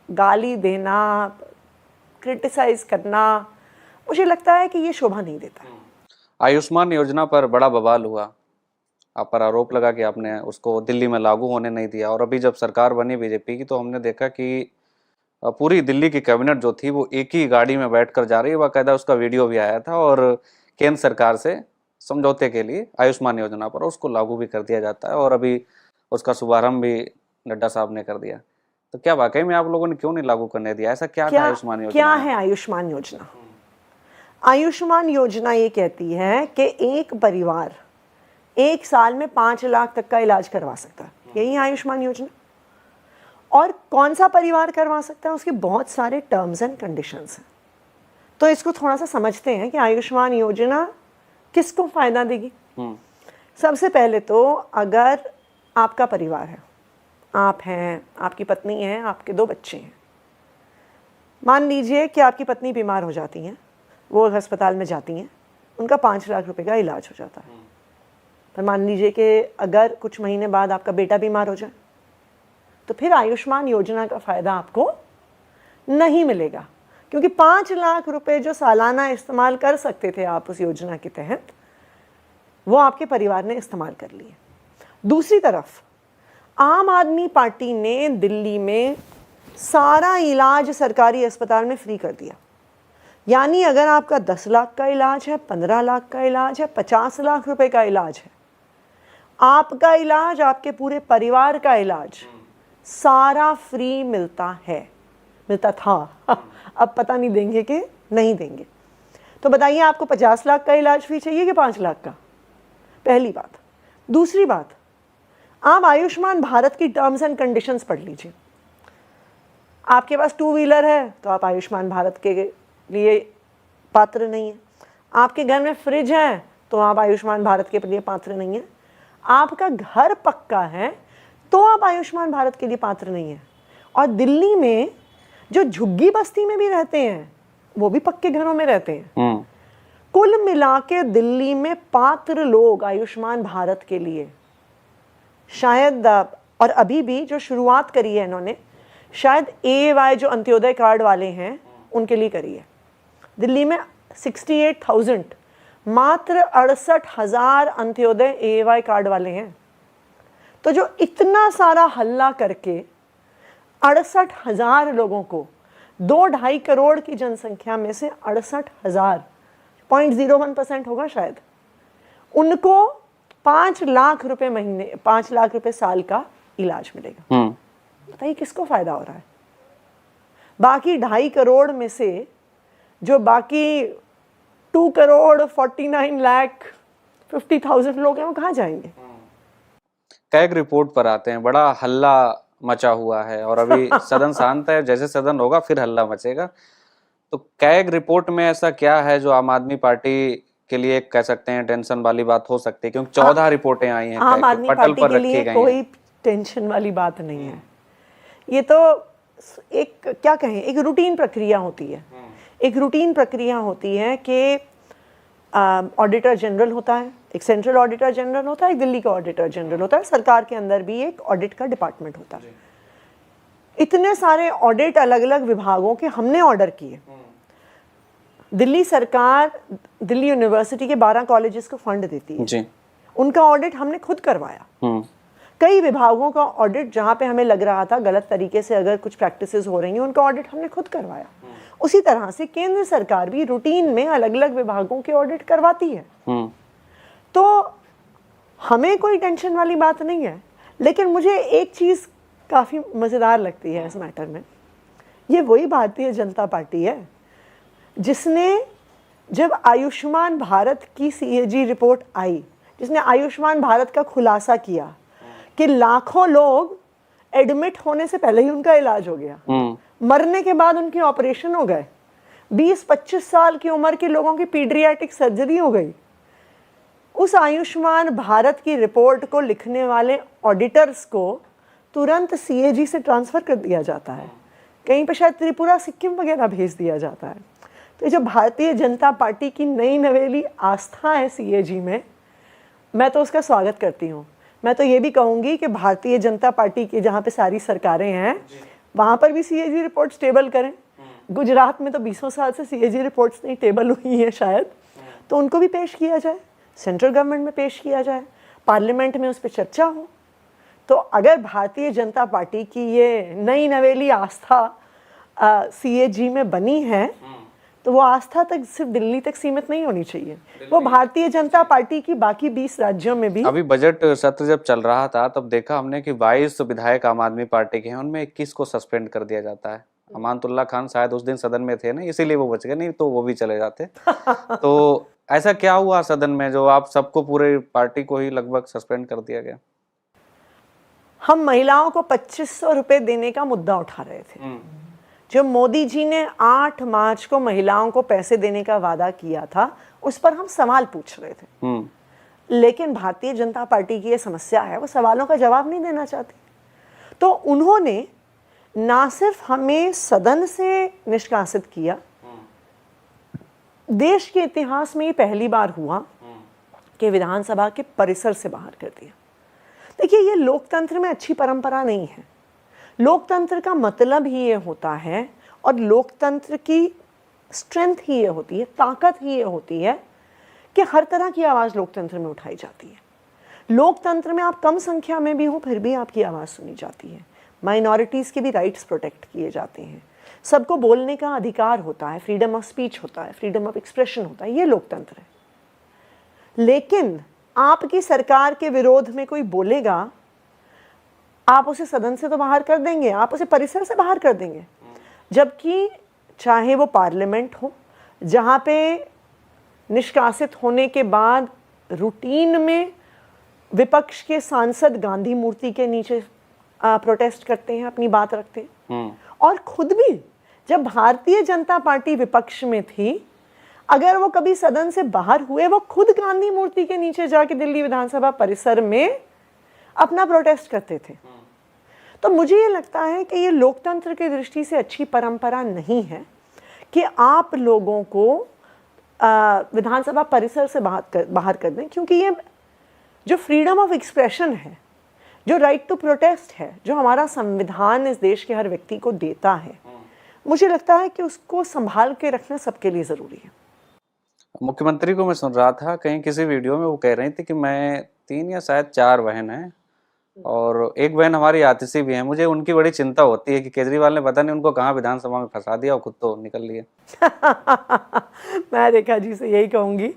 गाली देना, क्रिटिसाइज करना, मुझे लगता है कि ये शोभा नहीं देता। आयुष्मान योजना पर बड़ा बवाल हुआ, आप पर आरोप लगा कि आपने उसको दिल्ली में लागू होने नहीं दिया, और अभी जब सरकार बनी बीजेपी की तो हमने देखा कि पूरी दिल्ली की कैबिनेट जो थी वो एक ही गाड़ी में बैठकर जा रही है, बाकायदा उसका वीडियो भी आया था। और केंद्र सरकार से समझौते के लिए आयुष्मान योजना पर उसको लागू भी कर दिया जाता है, और अभी उसका शुभारंभ भी नड्डा साहब ने कर दिया। तो क्या वाकई में आप लोगों ने क्यों नहीं लागू करने दिया? ऐसा क्या था आयुष्मान योजना? क्या है आयुष्मान योजना? आयुष्मान योजना ये कहती है कि एक परिवार 1 साल में 5 लाख तक का इलाज करवा सकता है। यही है आयुष्मान योजना। और कौन सा परिवार करवा सकता है, उसके बहुत सारे टर्म्स एंड कंडीशंस हैं। तो इसको थोड़ा सा समझते हैं कि आयुष्मान योजना किसको फ़ायदा देगी। सबसे पहले तो अगर आपका परिवार है, आप हैं, आपकी पत्नी है, आपके 2 बच्चे हैं। मान लीजिए कि आपकी पत्नी बीमार हो जाती हैं, वो अस्पताल में जाती हैं, उनका 5 लाख रुपए का इलाज हो जाता है। पर मान लीजिए कि अगर कुछ महीने बाद आपका बेटा बीमार हो जाए, तो फिर आयुष्मान योजना का फ़ायदा आपको नहीं मिलेगा, क्योंकि 5 लाख रुपए जो सालाना इस्तेमाल कर सकते थे आप उस योजना के तहत, वो आपके परिवार ने इस्तेमाल कर लिए। दूसरी तरफ आम आदमी पार्टी ने दिल्ली में सारा इलाज सरकारी अस्पताल में फ्री कर दिया। यानी अगर आपका 10 लाख का इलाज है, 15 लाख का इलाज है, 50 लाख रुपए का इलाज है, आपका इलाज, आपके पूरे परिवार का इलाज सारा फ्री मिलता है, मिलता था। अब पता नहीं देंगे कि नहीं देंगे। तो बताइए, आपको 50 लाख का इलाज फ्री चाहिए कि 5 लाख का? पहली बात। दूसरी बात, आप आयुष्मान भारत की टर्म्स एंड कंडीशंस पढ़ लीजिए। आपके पास 2 व्हीलर है तो आप आयुष्मान भारत के लिए पात्र नहीं है। आपके घर में फ्रिज है तो आप आयुष्मान भारत के लिए पात्र नहीं है। आपका घर पक्का है तो आप आयुष्मान भारत के लिए पात्र नहीं है। और दिल्ली में जो झुग्गी बस्ती में भी रहते हैं, वो भी पक्के घरों में रहते हैं। कुल मिला के दिल्ली में पात्र लोग आयुष्मान भारत के लिए शायद, और अभी भी जो शुरुआत करी है इन्होंने, शायद AAY जो अंत्योदय कार्ड वाले हैं उनके लिए करी है। दिल्ली में 68,000, मात्र 68,000 अंत्योदय AAY कार्ड वाले हैं। तो जो इतना सारा हल्ला करके 68,000 लोगों को, 2-2.5 करोड़ की जनसंख्या में से 68,000, 0.01% होगा शायद, उनको 5 लाख रुपए महीने, 5 लाख रुपए साल का इलाज मिलेगा। बताइए किसको फायदा हो रहा है? बाकी 2.5 करोड़ में से जो बाकी 2,49,50,000 लोग हैं, वो कहाँ जाएंगे? कैग रिपोर्ट पर आते हैं। बड़ा हल्ला मचा हुआ है और अभी सदन शांत है, जैसे सदन होगा फिर हल्ला मचेगा। तो कैग रिपोर्ट में ऐसा क्या है जो आम आदमी पार्टी के लिए कह सकते हैं टेंशन वाली बात हो सकती है? क्योंकि 14 रिपोर्टें आई हैं, आम आदमी पटल पार्टी पर के रखी लिए गई कोई हैं। टेंशन वाली बात नहीं है। ये तो एक, क्या कहें, एक रूटीन प्रक्रिया होती है। एक रूटीन प्रक्रिया होती है कि ऑडिटर जनरल होता है, एक सेंट्रल ऑडिटर जनरल होता है, एक दिल्ली का ऑडिटर जनरल होता है। सरकार के अंदर भी एक ऑडिट का डिपार्टमेंट होता है। इतने सारे ऑडिट अलग अलग विभागों के हमने ऑर्डर किए। दिल्ली सरकार दिल्ली यूनिवर्सिटी के 12 कॉलेजेस को फंड देती है जी। उनका ऑडिट हमने खुद करवाया। कई विभागों का ऑडिट जहां पे हमें लग रहा था गलत तरीके से अगर कुछ प्रैक्टिसेस हो रही हैं, उनका ऑडिट हमने खुद करवाया। उसी तरह से केंद्र सरकार भी रूटीन में अलग अलग विभागों के ऑडिट करवाती है। तो हमें कोई टेंशन वाली बात नहीं है। लेकिन मुझे एक चीज़ काफ़ी मज़ेदार लगती है इस मैटर में। ये वही भारतीय जनता पार्टी है जिसने, जब आयुष्मान भारत की CAG रिपोर्ट आई, जिसने आयुष्मान भारत का खुलासा किया कि लाखों लोग एडमिट होने से पहले ही उनका इलाज हो गया, मरने के बाद उनके ऑपरेशन हो गए, 20-25 साल की उम्र के लोगों की पीडियाट्रिक सर्जरी हो गई। उस आयुष्मान भारत की रिपोर्ट को लिखने वाले ऑडिटर्स को तुरंत CAG से ट्रांसफ़र कर दिया जाता है। कहीं पर शायद त्रिपुरा, सिक्किम वगैरह भेज दिया जाता है। तो जो भारतीय जनता पार्टी की नई नवेली आस्था है CAG में, मैं तो उसका स्वागत करती हूँ। मैं तो ये भी कहूँगी कि भारतीय जनता पार्टी की जहाँ पे सारी सरकारें हैं, वहाँ पर भी CAG रिपोर्ट्स टेबल करें। गुजरात में तो 20 साल से CAG रिपोर्ट्स नहीं टेबल हुई हैं शायद, तो उनको भी पेश किया जाए, सेंट्रल गवर्नमेंट में पेश किया जाए, पार्लियामेंट में उस पर चर्चा हो। तो अगर भारतीय जनता पार्टी की ये नई नवेली आस्था CAG में बनी है, तो वो आस्था तक सिर्फ दिल्ली तक सीमित नहीं होनी चाहिए, वो भारतीय जनता पार्टी की बाकी 20 राज्यों में भी। अभी बजट सत्र जब चल रहा था तब देखा हमने कि 22 विधायक आम आदमी पार्टी के हैं, उनमें 21 को सस्पेंड कर दिया जाता है। अमानतुल्लाह खान शायद उस दिन सदन में थे ना, इसीलिए वो बच गए, नहीं तो वो भी चले जाते। तो ऐसा क्या हुआ सदन में जो आप सबको, पूरे पार्टी को ही लगभग सस्पेंड कर दिया गया? हम महिलाओं को 2500 रुपए देने का मुद्दा उठा रहे थे। जो मोदी जी ने 8 मार्च को महिलाओं को पैसे देने का वादा किया था, उस पर हम सवाल पूछ रहे थे। लेकिन भारतीय जनता पार्टी की ये समस्या है, वो सवालों का जवाब नहीं देना चाहती। तो उन्होंने ना सिर्फ हमें सदन से निष्कासित किया, देश के इतिहास में ये पहली बार हुआ कि विधानसभा के परिसर से बाहर कर दिया। देखिए, ये लोकतंत्र में अच्छी परंपरा नहीं है। लोकतंत्र का मतलब ही ये होता है, और लोकतंत्र की स्ट्रेंथ ही ये होती है, ताकत ही ये होती है कि हर तरह की आवाज़ लोकतंत्र में उठाई जाती है। लोकतंत्र में आप कम संख्या में भी हो, फिर भी आपकी आवाज़ सुनी जाती है। माइनॉरिटीज़ के भी राइट्स प्रोटेक्ट किए जाते हैं, सबको बोलने का अधिकार होता है, फ्रीडम ऑफ स्पीच होता है, फ्रीडम ऑफ एक्सप्रेशन होता है, ये लोकतंत्र है। लेकिन आपकी सरकार के विरोध में कोई बोलेगा, आप उसे सदन से तो बाहर कर देंगे, आप उसे परिसर से बाहर कर देंगे। जबकि चाहे वो पार्लियामेंट हो, जहाँ पे निष्कासित होने के बाद रूटीन में विपक्ष के सांसद गांधी मूर्ति के नीचे प्रोटेस्ट करते हैं, अपनी बात रखते हैं। और खुद भी जब भारतीय जनता पार्टी विपक्ष में थी, अगर वो कभी सदन से बाहर हुए, वो खुद गांधी मूर्ति के नीचे जाके दिल्ली विधानसभा परिसर में अपना प्रोटेस्ट करते थे। तो मुझे ये लगता है कि ये लोकतंत्र की दृष्टि से अच्छी परंपरा नहीं है कि आप लोगों को विधानसभा परिसर से बाहर कर दें, क्योंकि ये जो फ्रीडम ऑफ एक्सप्रेशन है, जो राइट टू प्रोटेस्ट है, जो हमारा संविधान इस देश के हर व्यक्ति को देता है, मुझे लगता है कि उसको संभाल के रखना सबके लिए ज़रूरी है। मुख्यमंत्री को मैं सुन रहा था कहीं किसी वीडियो में, वो कह रही थी कि मैं 3 या शायद 4 बहन हैं, और एक बहन हमारी आतिशी भी है। मुझे उनकी बड़ी चिंता होती है कि केजरीवाल ने पता नहीं उनको कहाँ विधानसभा में फंसा दिया और खुद तो निकल लिए। मैं रेखा जी से यही कहूँगी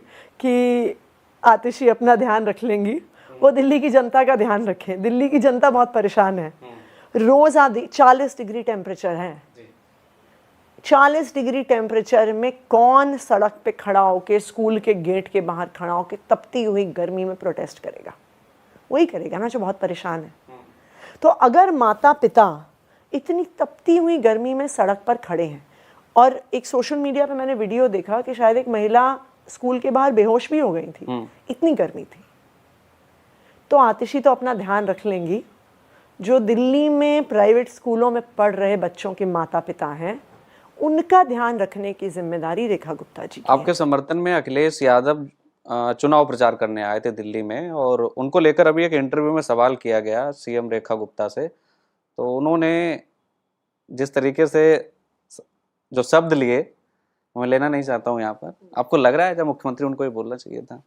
कि आतिशी अपना ध्यान रख लेंगी, वो दिल्ली की जनता का ध्यान रखें। दिल्ली की जनता बहुत परेशान है। रोज 40 डिग्री टेम्परेचर है। 40 डिग्री टेम्परेचर में कौन सड़क पे खड़ा होकर, स्कूल के गेट के बाहर खड़ा होकर तपती हुई गर्मी में प्रोटेस्ट करेगा? वही करेगा ना जो बहुत परेशान है। तो अगर माता पिता इतनी तपती हुई गर्मी में सड़क पर खड़े हैं, और एक सोशल मीडिया पे मैंने वीडियो देखा कि शायद एक महिला स्कूल के बाहर बेहोश भी हो गई थी, इतनी गर्मी थी, तो आतिशी तो अपना ध्यान रख लेंगी। जो दिल्ली में प्राइवेट स्कूलों में पढ़ रहे बच्चों के माता पिता हैं, उनका ध्यान रखने की जिम्मेदारी रेखा गुप्ता जी की आपके समर्थन में अखिलेश यादव चुनाव प्रचार करने आए थे दिल्ली में, और उनको लेकर अभी एक इंटरव्यू में सवाल किया गया सीएम रेखा गुप्ता से। तो उन्होंने जिस तरीके से जो शब्द लिए, मैं लेना नहीं चाहता हूँ यहाँ पर, आपको लग रहा है जब मुख्यमंत्री उनको ये बोलना चाहिए था?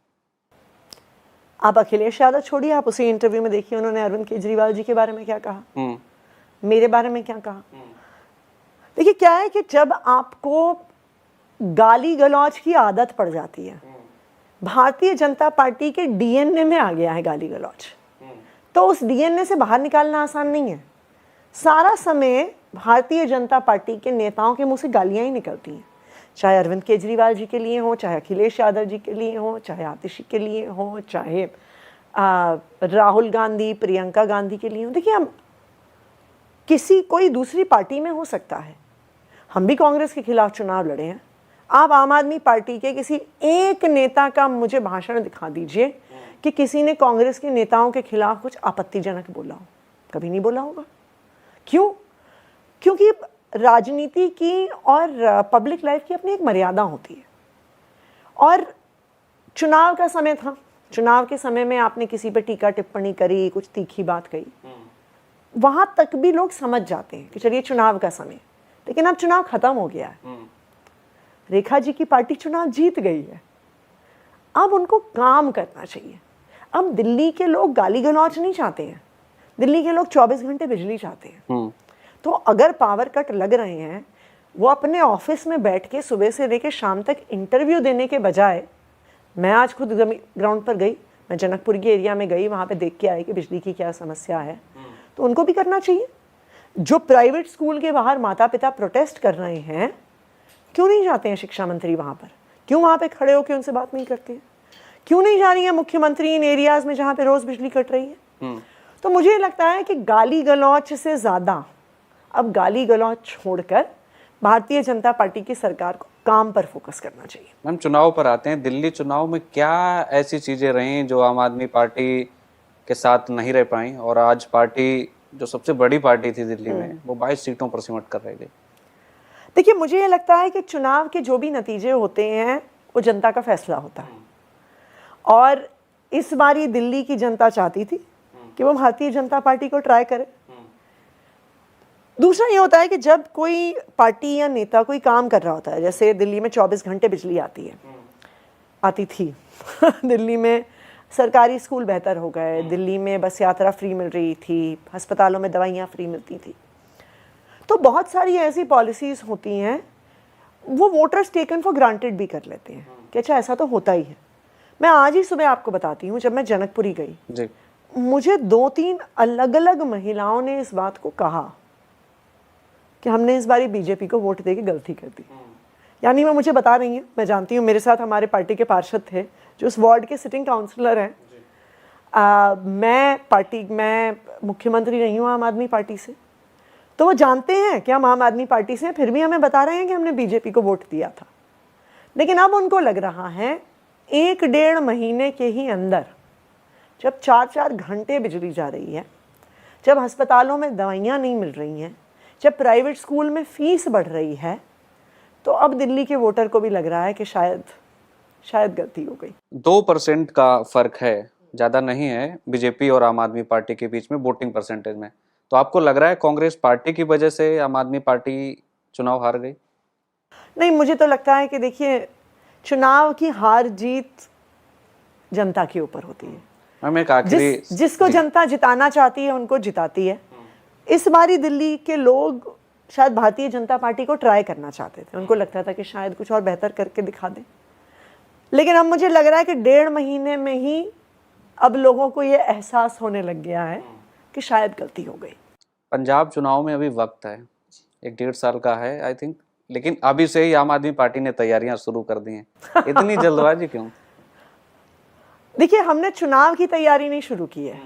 आप अखिलेश यादव छोड़िए, आप उसी इंटरव्यू में देखिए उन्होंने अरविंद केजरीवाल जी के बारे में क्या कहा, मेरे बारे में क्या कहा। देखिए, क्या है कि जब आपको गाली गलौज की आदत पड़ जाती है, भारतीय जनता पार्टी के डीएनए में आ गया है गाली गलौज, तो उस डीएनए से बाहर निकालना आसान नहीं है। सारा समय भारतीय जनता पार्टी के नेताओं के मुंह से गालियां ही निकलती हैं, चाहे अरविंद केजरीवाल जी के लिए हो, चाहे अखिलेश यादव जी के लिए हो, चाहे आतिशी के लिए हो, चाहे राहुल गांधी, प्रियंका गांधी के लिए हो। देखिए, हम कोई दूसरी पार्टी में हो सकता है, हम भी कांग्रेस के खिलाफ चुनाव लड़े हैं। आप आम आदमी पार्टी के किसी एक नेता का मुझे भाषण दिखा दीजिए कि किसी ने कांग्रेस के नेताओं के खिलाफ कुछ आपत्तिजनक बोला हो। कभी नहीं बोला होगा। क्यों? क्योंकि राजनीति की और पब्लिक लाइफ की अपनी एक मर्यादा होती है। और चुनाव का समय था, चुनाव के समय में आपने किसी पर टीका टिप्पणी करी, कुछ तीखी बात कही, वहां तक भी लोग समझ जाते हैं कि चलिए चुनाव का समय। लेकिन अब चुनाव खत्म हो गया है, रेखा जी की पार्टी चुनाव जीत गई है, अब उनको काम करना चाहिए। अब दिल्ली के लोग गाली गलौज नहीं चाहते हैं, दिल्ली के लोग 24 घंटे बिजली चाहते हैं। तो अगर पावर कट लग रहे हैं, वो अपने ऑफिस में बैठ के सुबह से लेकर शाम तक इंटरव्यू देने के बजाय, मैं आज खुद ग्राउंड पर गई, मैं जनकपुर के एरिया में गई, वहाँ पे देख के आई कि बिजली की क्या समस्या है, तो उनको भी करना चाहिए। जो प्राइवेट स्कूल के बाहर माता पिता प्रोटेस्ट कर रहे हैं, क्यों नहीं जाते हैं शिक्षा मंत्री वहाँ पर? क्यों वहाँ पे खड़े होकर उनसे बात नहीं करते हैं? क्यों नहीं जा रही है मुख्यमंत्री इन एरियाज में जहाँ पे रोज बिजली कट रही है? तो मुझे लगता है कि गाली गलौच से ज़्यादा अब गाली गलौच छोड़कर भारतीय जनता पार्टी की सरकार को काम पर फोकस करना चाहिए। मैम, चुनाव पर आते हैं। दिल्ली चुनाव में क्या ऐसी चीज़ें रही जो आम आदमी पार्टी के साथ नहीं रह पाई और आज पार्टी जो सबसे बड़ी पार्टी थी दिल्ली में वो 22 सीटों पर सिमट कर रह गई? देखिए, मुझे ये लगता है कि चुनाव के जो भी नतीजे होते हैं वो जनता का फैसला होता है, और इस बारी दिल्ली की जनता चाहती थी कि वो भारतीय जनता पार्टी को ट्राई करे। दूसरा ये होता है कि जब कोई पार्टी या नेता कोई काम कर रहा होता है, जैसे दिल्ली में 24 घंटे बिजली आती थी दिल्ली में सरकारी स्कूल बेहतर हो गए, दिल्ली में बस यात्रा फ्री मिल रही थी, अस्पतालों में दवाइयाँ फ्री मिलती थी, तो बहुत सारी ऐसी पॉलिसीज़ होती हैं वो वोटर्स टेकन फॉर ग्रांटेड भी कर लेते हैं कि अच्छा ऐसा तो होता ही है। मैं आज ही सुबह आपको बताती हूँ, जब मैं जनकपुरी गई जी, मुझे 2-3 अलग अलग महिलाओं ने इस बात को कहा कि हमने इस बारी बीजेपी को वोट देके गलती कर दी। यानी मैं मुझे बता रही हैं, मैं जानती हूँ, मेरे साथ हमारे पार्टी के पार्षद थे जो उस वार्ड के सिटिंग काउंसलर हैं। मैं मुख्यमंत्री नहीं हूँ आम आदमी पार्टी से, तो वो जानते हैं कि हम आम आदमी पार्टी से हैं, फिर भी हमें बता रहे हैं कि हमने बीजेपी को वोट दिया था। लेकिन अब उनको लग रहा है 1-1.5 महीने के ही अंदर, जब 4-4 घंटे बिजली जा रही है, जब अस्पतालों में दवाइयाँ नहीं मिल रही हैं, जब प्राइवेट स्कूल में फीस बढ़ रही है, तो अब दिल्ली के वोटर को भी लग रहा है कि शायद गलती हो गई। 2% का फर्क है, ज़्यादा नहीं है बीजेपी और आम आदमी पार्टी के बीच में वोटिंग परसेंटेज में। तो आपको लग रहा है कांग्रेस पार्टी की वजह से आम आदमी पार्टी चुनाव हार गई? नहीं, मुझे तो लगता है कि देखिए, चुनाव की हार जीत जनता के ऊपर होती है। मैम, एक आखिरी जिसको जनता जिताना चाहती है उनको जिताती है। इस बारी दिल्ली के लोग शायद भारतीय जनता पार्टी को ट्राई करना चाहते थे, उनको लगता था कि शायद कुछ और बेहतर करके दिखा दें, लेकिन अब मुझे लग रहा है कि 1.5 महीने में ही अब लोगों को ये एहसास होने लग गया है कि शायद गलती हो गई। पंजाब चुनाव में अभी वक्त है, 1-1.5 साल का है आई थिंक, लेकिन अभी से ही आम आदमी पार्टी ने तैयारियां शुरू कर दी हैं। इतनी जल्दबाजी क्यों? देखिए, हमने चुनाव की तैयारी नहीं शुरू की है,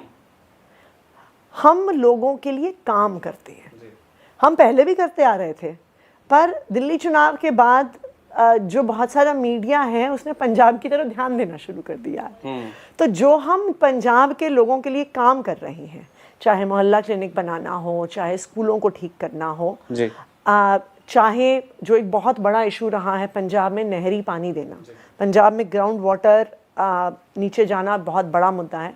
हम लोगों के लिए काम करते हैं। हम पहले भी करते आ रहे थे, पर दिल्ली चुनाव के बाद जो बहुत सारा मीडिया है उसने पंजाब की तरफ ध्यान देना शुरू कर दिया है। तो जो हम पंजाब के लोगों के लिए काम कर रहे हैं, चाहे मोहल्ला क्लिनिक बनाना हो, चाहे स्कूलों को ठीक करना हो जी, चाहे जो एक बहुत बड़ा इशू रहा है पंजाब में नहरी पानी देना, पंजाब में ग्राउंड वाटर नीचे जाना बहुत बड़ा मुद्दा है,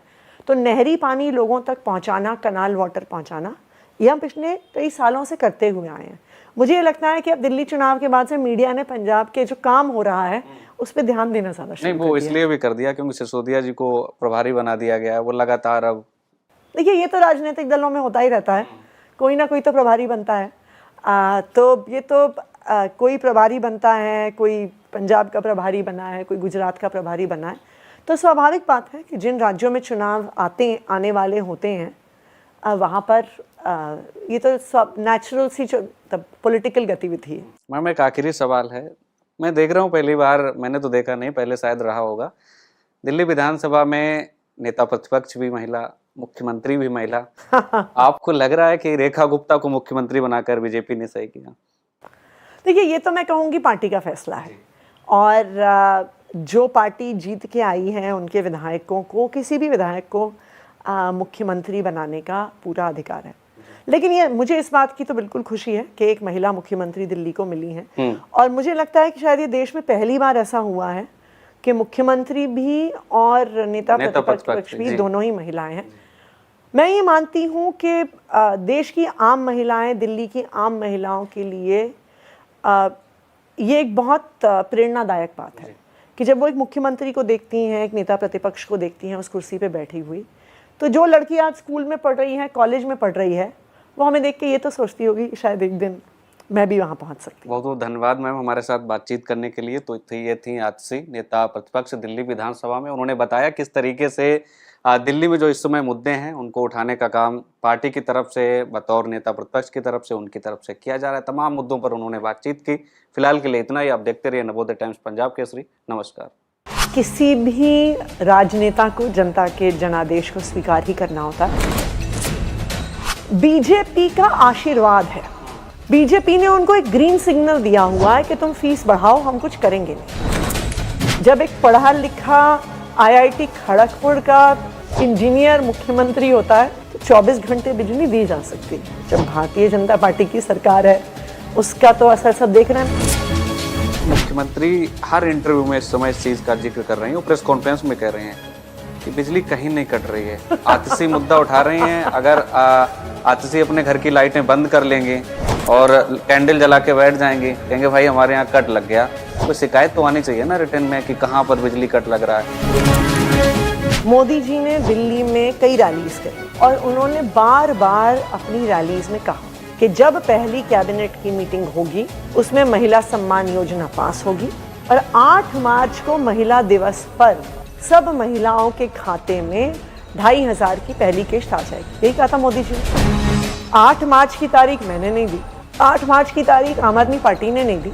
तो नहरी पानी लोगों तक पहुंचाना, कनाल वाटर पहुंचाना, ये हम पिछले कई सालों से करते हुए आए हैं। मुझे ये लगता है कि अब दिल्ली चुनाव के बाद से मीडिया ने पंजाब के जो काम हो रहा है उस पर ध्यान देना ज़्यादा शुरू नहीं, वो इसलिए भी कर दिया क्योंकि सिसोदिया जी को प्रभारी बना दिया गया है, वो लगातार अब देखिए, ये तो राजनीतिक दलों में होता ही रहता है, कोई ना कोई तो प्रभारी बनता है। तो ये तो कोई प्रभारी बनता है, कोई पंजाब का प्रभारी बना है, कोई गुजरात का प्रभारी बना है, तो स्वाभाविक बात है कि जिन राज्यों में चुनाव आने वाले होते हैं वहाँ पर ये तो सब नेचुरल सी जो पॉलिटिकल गतिविधि है। मैम, एक आखिरी सवाल है, मैं देख रहा हूँ, पहली बार, मैंने तो देखा नहीं, पहले शायद रहा होगा, दिल्ली विधानसभा में नेता प्रतिपक्ष भी महिला, मुख्यमंत्री भी महिला। आपको लग रहा है कि रेखा गुप्ता को मुख्यमंत्री बनाकर बीजेपी ने सही किया? देखिए, ये तो मैं कहूँगी पार्टी का फैसला है, और जो पार्टी जीत के आई है उनके विधायकों को, किसी भी विधायक को मुख्यमंत्री बनाने का पूरा अधिकार है। लेकिन ये मुझे इस बात की तो बिल्कुल खुशी है कि एक महिला मुख्यमंत्री दिल्ली को मिली है, और मुझे लगता है कि शायद ये देश में पहली बार ऐसा हुआ है कि मुख्यमंत्री भी और नेता प्रतिपक्ष भी दोनों ही महिलाएं हैं। मैं ये मानती हूँ कि देश की आम महिलाएं, दिल्ली की आम महिलाओं के लिए ये एक बहुत प्रेरणादायक बात है कि जब वो एक मुख्यमंत्री को देखती हैं, एक नेता प्रतिपक्ष को देखती हैं उस कुर्सी पे बैठी हुई, तो जो लड़की आज स्कूल में पढ़ रही है, कॉलेज में पढ़ रही है, वो हमें देख के ये तो सोचती होगी कि शायद एक दिन मैं भी वहाँ पहुँच सकती हूँ। बहुत बहुत धन्यवाद मैम हमारे साथ बातचीत करने के लिए। तो ये थी आतिशी, नेता प्रतिपक्ष दिल्ली विधानसभा में। उन्होंने बताया किस तरीके से दिल्ली में जो इस समय मुद्दे हैं उनको उठाने का काम पार्टी की तरफ से, बतौर नेता प्रतिपक्ष की तरफ से, उनकी तरफ से किया जा रहा है। तमाम मुद्दों पर उन्होंने बातचीत की। फिलहाल के लिए इतना ही। आप देखते रहिए नवोदय टाइम्स पंजाब केसरी। नमस्कार। किसी भी राजनेता को जनता के जनादेश को स्वीकार ही करना होता है। बीजेपी का आशीर्वाद है, बीजेपी ने उनको एक ग्रीन सिग्नल दिया हुआ है कि तुम फीस बढ़ाओ, हम कुछ करेंगे नहीं। जब एक पढ़ा लिखा IIT खड़गपुर का इंजीनियर मुख्यमंत्री होता है तो 24 घंटे बिजली दी जा सकती है। जब भारतीय जनता पार्टी की सरकार है उसका तो असर सब देख रहे हैं। मुख्यमंत्री हर इंटरव्यू में इस समय इस चीज का जिक्र कर रही हैं। वो प्रेस कॉन्फ्रेंस में कह रहे हैं कि बिजली कहीं नहीं कट रही है। आतिशी मुद्दा उठा रही हैं। अगर आतिशी अपने घर की लाइटें बंद कर लेंगे और कैंडल जला के बैठ जाएंगे, कहेंगे भाई हमारे यहाँ कट लग गया, तो शिकायत तो आनी चाहिए ना रिटर्न में कि कहाँ पर बिजली कट लग रहा है। मोदी जी ने दिल्ली में कई रैलीज करी और उन्होंने बार बार अपनी रैलीज में कहा कि जब पहली कैबिनेट की मीटिंग होगी उसमें महिला सम्मान योजना पास होगी और 8 मार्च को महिला दिवस पर सब महिलाओं के खाते में 2500 की पहली किश्त आ जाएगी। यही कहा था मोदी जी ने। 8 मार्च की तारीख मैंने नहीं दी, 8 मार्च की तारीख आम आदमी पार्टी ने नहीं दी।